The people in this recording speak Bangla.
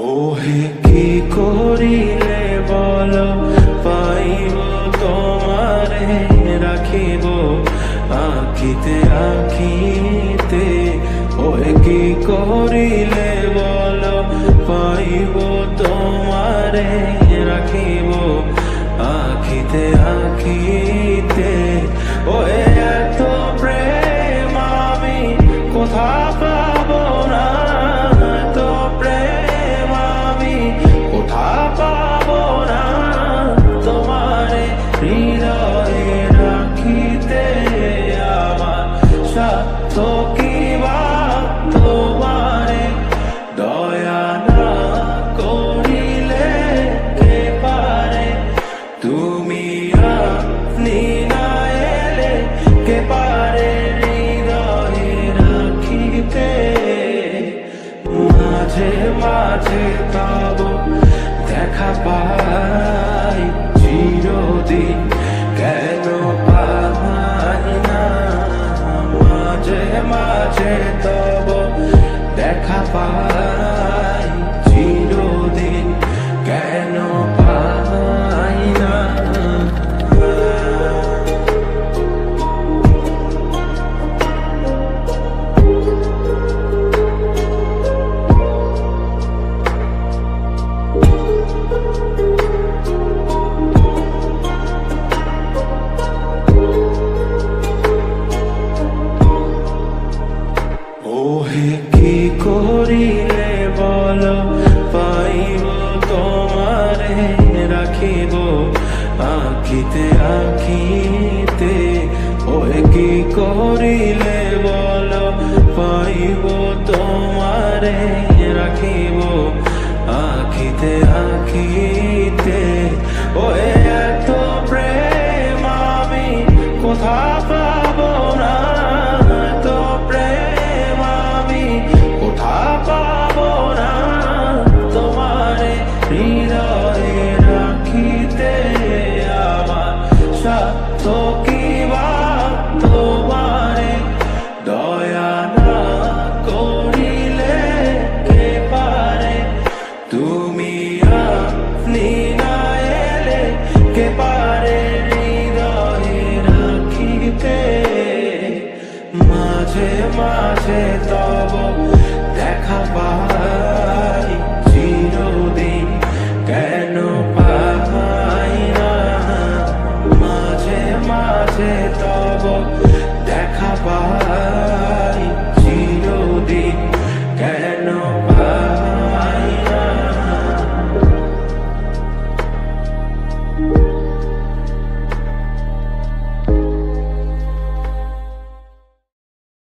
ওহে কি করিলে বলো পাইব তোমারে রাখিব আখিতে আখিতে। ওহে কি করিলে বলো পাইব তোমারে রাখিব আখিতে আখিতে। ওহে এত প্রেম আমি কোথা পাবো না, এত প্রেম আমি কোথা পাবো না। তোমারে হৃদয়ে রাখিতে আমার স্বার্থ কি বা তোমারে দয়া না করিলে কে পারে। তুমি আপনি না এলে কে পারে হৃদয়ে রাখিতে। মাঝে মাঝে তব দেখা পাই চিরদিন কেন পাই না। মাঝে মাঝে তব দেখা পাই চিরদিন কেন পাই না। ওহে কি করিলে